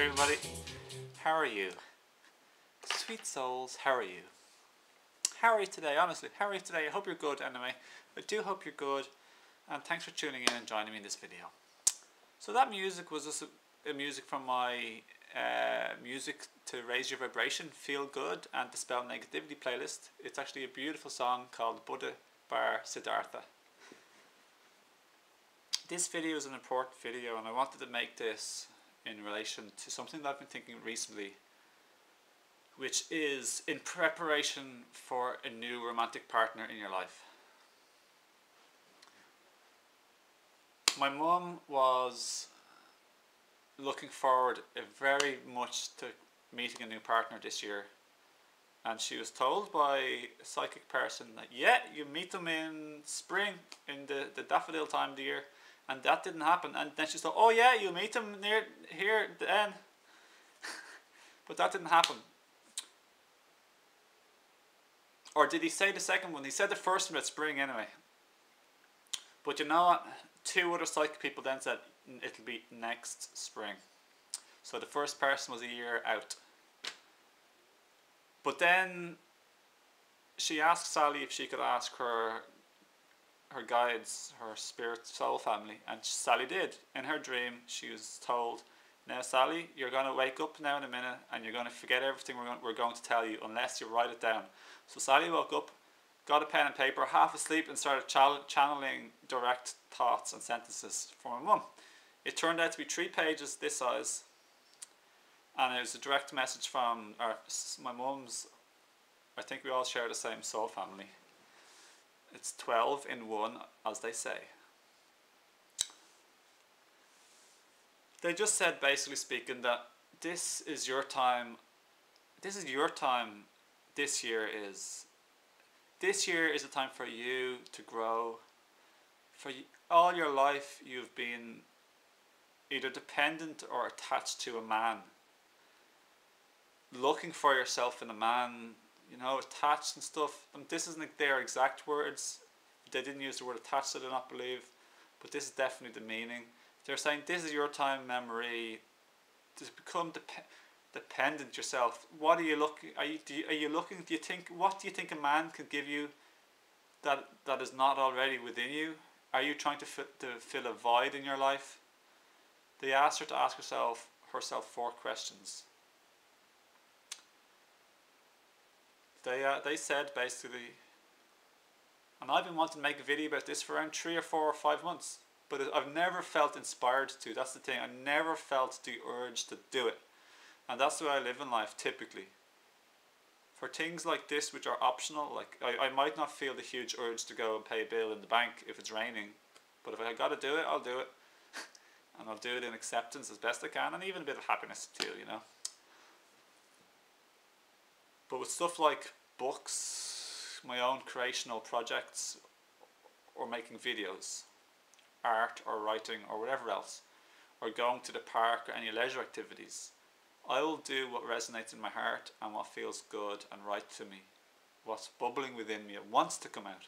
everybody, how are you? Sweet souls, how are you? How are you today, honestly? How are you today? I hope you're good anyway. I do hope you're good, and thanks for tuning in and joining me in this video. So that music was just a music from my music to raise your vibration, feel good and dispel negativity playlist. It's actually a beautiful song called Buddha Bar Siddhartha. This video is an important video, and I wanted to make this in relation to something that I've been thinking recently, which is in preparation for a new romantic partner in your life. My mum was looking forward very much to meeting a new partner this year, and she was told by a psychic person that yeah, you meet them in spring, in the daffodil time of the year, and that didn't happen. And then she thought, oh yeah, you meet them near here then. But that didn't happen. Or did he say the second one? He said the first one about spring anyway. But you know what? Two other psychic people then said it'll be next spring. So the first person was a year out. But then she asked Sally if she could ask her guides, her spirit soul family, and Sally did. In her dream, she was told, now Sally, you're going to wake up now in a minute and you're going to forget everything we're going to tell you unless you write it down. So Sally woke up, got a pen and paper, half asleep, and started channeling direct thoughts and sentences for my mum. It turned out to be 3 pages this size, and it was a direct message from my mum's. I think we all share the same soul family. It's 12 in 1, as they say. They just said, basically speaking, that this is your time. This is your time. This year is a time for you to grow. For all your life, you've been either dependent or attached to a man, looking for yourself in a man, you know, attached and stuff. And this isn't their exact words. They didn't use the word attached, I do not believe, but this is definitely the meaning. They're saying this is your time, memory, to become dependent yourself. What are you looking? Are you looking? Do you think? What do you think a man can give you that is not already within you? Are you trying to fill a void in your life? They asked her to ask herself 4 questions. They said basically, and I've been wanting to make a video about this for around 3 or 4 or 5 months, but I've never felt inspired to. That's the thing. I never felt the urge to do it, and that's the way I live in life typically. For things like this, which are optional, like I might not feel the huge urge to go and pay a bill in the bank if it's raining, but if I got to do it, I'll do it, and I'll do it in acceptance as best I can, and even a bit of happiness too, you know. But with stuff like books, my own creational projects, or making videos, art or writing or whatever else, or going to the park or any leisure activities, I will do what resonates in my heart and what feels good and right to me, what's bubbling within me. It wants to come out.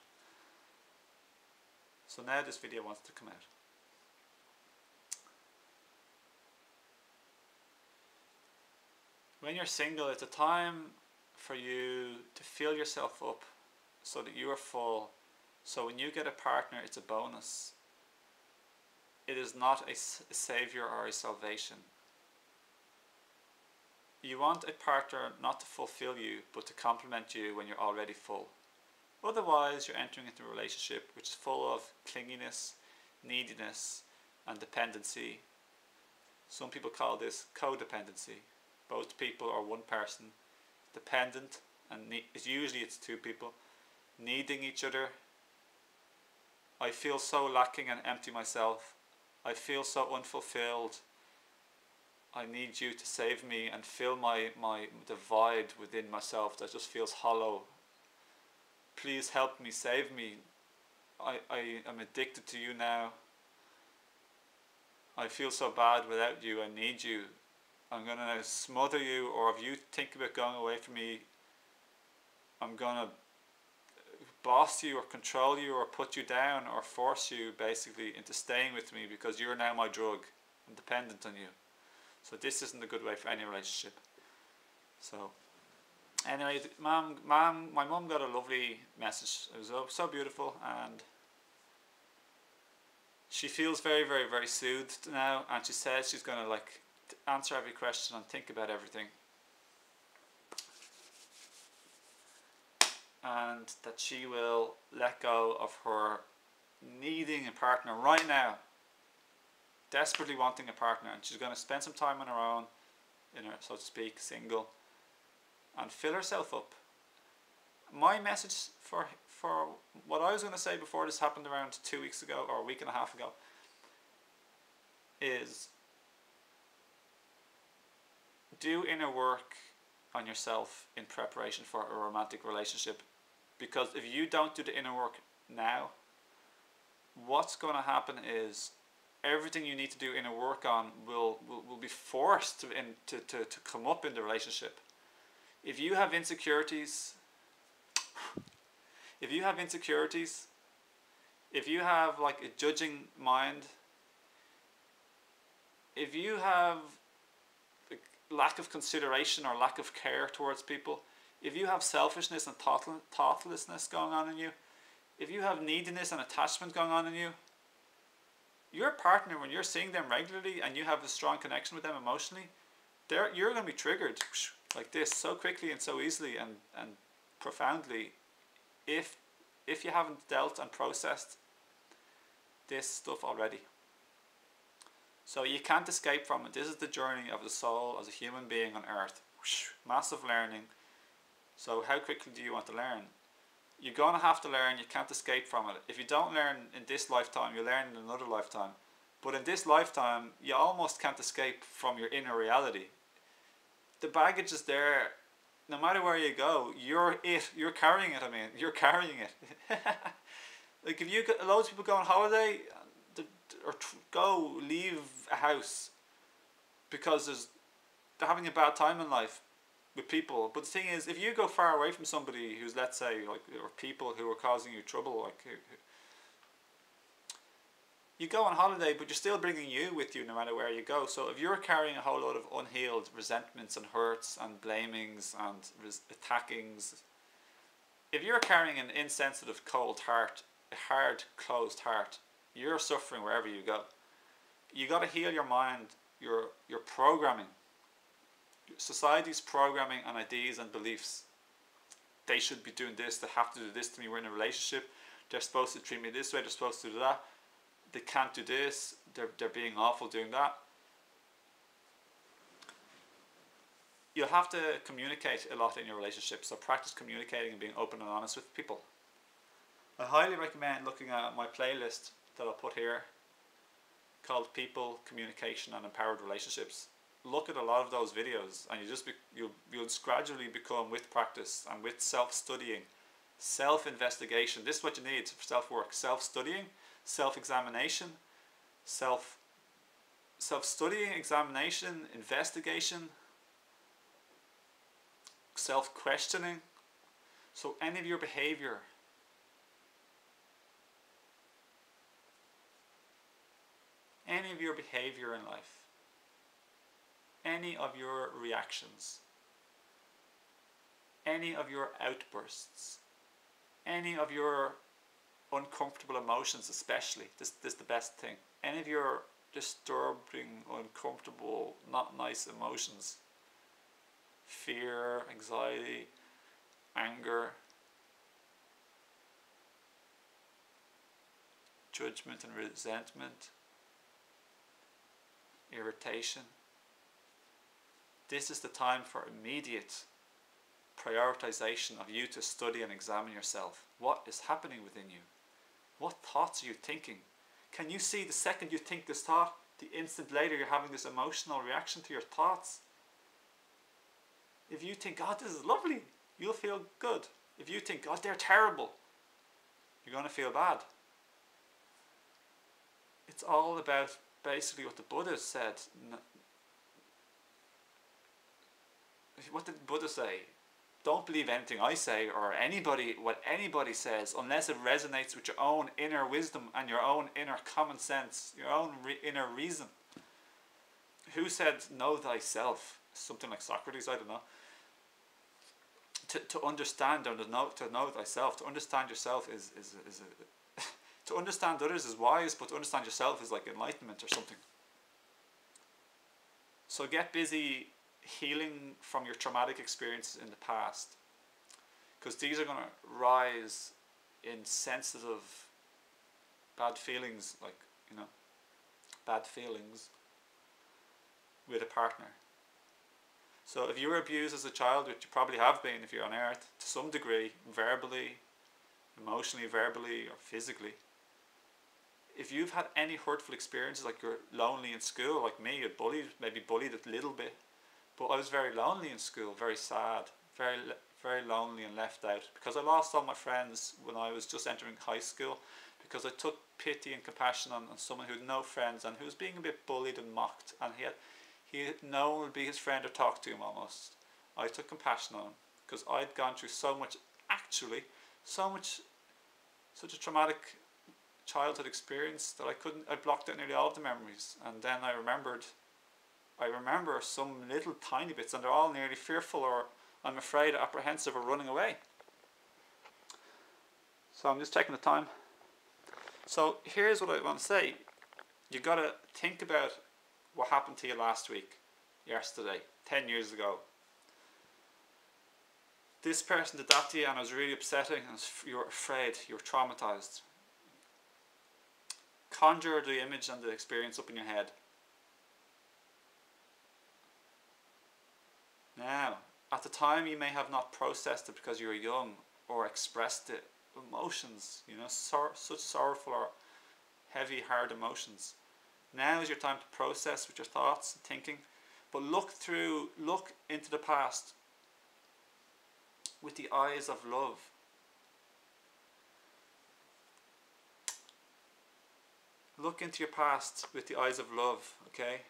So now this video wants to come out. When you're single, it's a time for you to fill yourself up so that you are full. So when you get a partner, it's a bonus. It is not a savior or a salvation. You want a partner not to fulfill you, but to complement you when you're already full. Otherwise, you're entering into a relationship which is full of clinginess, neediness, and dependency. Some people call this codependency. Both people or one person dependent, and usually it's 2 people needing each other. I feel so lacking and empty myself. I feel so unfulfilled. I need you to save me and fill the void within myself that just feels hollow. Please help me, save me. I am addicted to you now. I feel so bad without you. I need you. I'm going to smother you, or if you think about going away from me, I'm going to boss you or control you or put you down or force you basically into staying with me because you're now my drug. I'm dependent on you. So this isn't a good way for any relationship. So anyway, my mum got a lovely message. It was so beautiful, and she feels very, very, very soothed now, and she says she's going to like answer every question and think about everything. And that she will let go of her needing a partner right now, desperately wanting a partner, and she's going to spend some time on her own, so to speak, single, and fill herself up. My message for what I was going to say before this happened around 2 weeks ago, or a week and a half ago, is do inner work on yourself in preparation for a romantic relationship. Because if you don't do the inner work now, what's going to happen is everything you need to do inner work on will be forced to come up in the relationship. If you have insecurities, if you have like a judging mind, if you have lack of consideration or lack of care towards people, if you have selfishness and thoughtlessness going on in you, if you have neediness and attachment going on in you, your partner, when you're seeing them regularly and you have a strong connection with them emotionally, you're going to be triggered like this so quickly and so easily and profoundly if you haven't dealt and processed this stuff already. So you can't escape from it. This is the journey of the soul as a human being on earth. Massive learning. So how quickly do you want to learn? You're going to have to learn. You can't escape from it. If you don't learn in this lifetime, you'll learn in another lifetime. But in this lifetime, you almost can't escape from your inner reality. The baggage is there. No matter where you go, you're carrying it. You're carrying it. Like if you got loads of people go on holiday or leave a house because they're having a bad time in life with people. But the thing is, if you go far away from somebody who's, let's say, like, or people who are causing you trouble, like, you go on holiday, but you're still bringing you with you no matter where you go. So if you're carrying a whole lot of unhealed resentments and hurts and blamings and attackings, if you're carrying an insensitive, cold heart, a hard, closed heart, you're suffering wherever you go. You got to heal your mind, your programming. Society's programming and ideas and beliefs. They should be doing this, they have to do this to me, we're in a relationship, they're supposed to treat me this way, they're supposed to do that, they can't do this, they're being awful doing that. You'll have to communicate a lot in your relationship, so practice communicating and being open and honest with people. I highly recommend looking at my playlist that I'll put here called People, Communication and Empowered Relationships. Look at a lot of those videos and you'll gradually become, with practice and with self-studying, self-investigation. This is what you need for self-work: self-studying, self-examination, self-studying, examination, investigation, self-questioning. So any of your behavior, in life, any of your reactions, any of your outbursts, any of your uncomfortable emotions, especially, this is the best thing, any of your disturbing, uncomfortable, not nice emotions, fear, anxiety, anger, judgment and resentment, irritation. This is the time for immediate prioritization of you to study and examine yourself. What is happening within you? What thoughts are you thinking? Can you see the second you think this thought, the instant later you're having this emotional reaction to your thoughts? If you think, God, this is lovely, you'll feel good. If you think, God, they're terrible, you're going to feel bad. It's all about basically what the Buddha said. What did Buddha say? Don't believe anything I say or what anybody says unless it resonates with your own inner wisdom and your own inner common sense, your own inner reason. who said know thyself? Something like Socrates, I don't know. To understand or to know thyself, to understand yourself is to understand others is wise, but to understand yourself is like enlightenment or something. So get busy healing from your traumatic experiences in the past, because these are going to rise in sensitive bad feelings, like, you know, bad feelings with a partner. So if you were abused as a child, which you probably have been if you're on earth, to some degree, verbally, emotionally, verbally, or physically, if you've had any hurtful experiences, like you're lonely in school, like me, you're bullied, maybe bullied a little bit, but I was very lonely in school, very sad, very lonely and left out, because I lost all my friends when I was just entering high school, because I took pity and compassion on someone who had no friends and who was being a bit bullied and mocked, and no one would be his friend or talk to him almost. I took compassion on him because I'd gone through so much, actually, such a traumatic childhood experience that I blocked out nearly all of the memories. And then I remember some little tiny bits, and they're all nearly fearful, or I'm afraid, apprehensive, or running away. So I'm just taking the time. So here's what I want to say. You got to think about what happened to you last week, yesterday, 10 years ago. This person did that to you and it was really upsetting, and you were afraid, you were traumatized. Conjure the image and the experience up in your head. Now, at the time you may have not processed it because you were young, or expressed it, emotions, you know, such sorrowful or heavy, hard emotions. Now is your time to process with your thoughts and thinking, but look into the past with the eyes of love. Look into your past with the eyes of love, okay?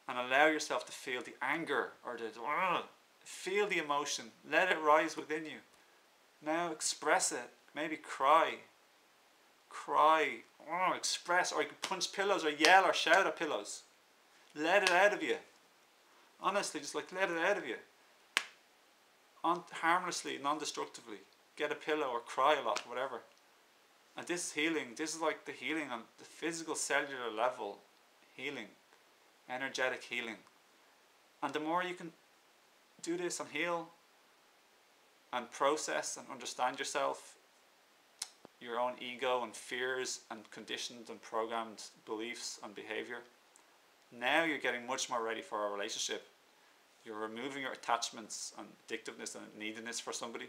And allow yourself to feel the anger, or feel the emotion. Let it rise within you. Now express it. Maybe cry, express, or you can punch pillows, or yell, or shout at pillows. Let it out of you. Honestly, just like let it out of you. Harmlessly, non-destructively. Get a pillow or cry a lot, whatever. And this healing, this is like the healing on the physical cellular level. Healing. Energetic healing. And the more you can do this and heal and process and understand yourself, your own ego and fears and conditioned and programmed beliefs and behavior, now you're getting much more ready for a relationship. You're removing your attachments and addictiveness and neediness for somebody.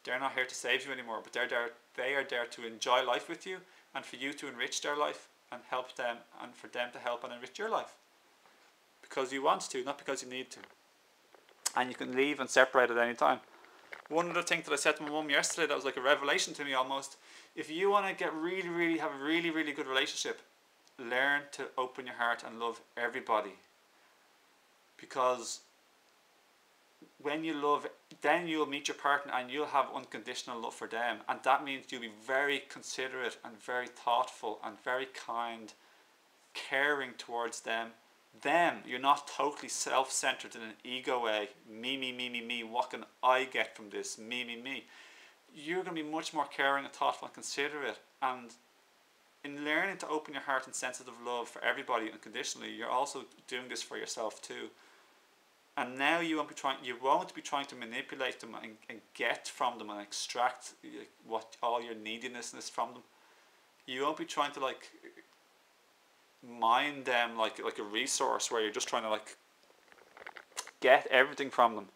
They're not here to save you anymore, but they are there to enjoy life with you, and for you to enrich their life and help them, and for them to help and enrich your life. Because you want to, not because you need to. And you can leave and separate at any time. One of the things that I said to my mum yesterday that was like a revelation to me almost, if you want to have a really good relationship, learn to open your heart and love everybody. Because when you love, then you'll meet your partner and you'll have unconditional love for them. And that means you'll be very considerate and very thoughtful and very kind, caring towards them. You're not totally self-centered in an ego way. Me, what can I get from this? Me. You're going to be much more caring and thoughtful and considerate. And in learning to open your heart and sensitive love for everybody unconditionally, you're also doing this for yourself too. And now you won't be trying to manipulate them and get from them and extract all your neediness from them. You won't be trying to mine them like a resource where you're just trying to get everything from them.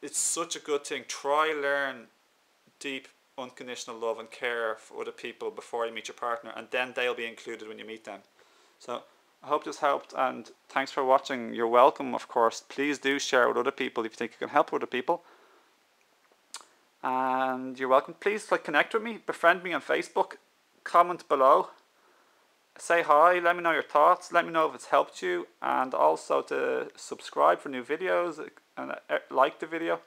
It's such a good thing. Try learn deep unconditional love and care for other people before you meet your partner, and then they'll be included when you meet them. So I hope this helped, and thanks for watching. You're welcome, of course. Please do share with other people if you think you can help other people. And you're welcome. Please connect with me, befriend me on Facebook, comment below, say hi, let me know your thoughts, let me know if it's helped you, and also to subscribe for new videos and like the video.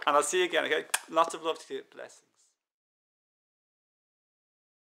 And I'll see you again, okay? Lots of love to you. Blessings.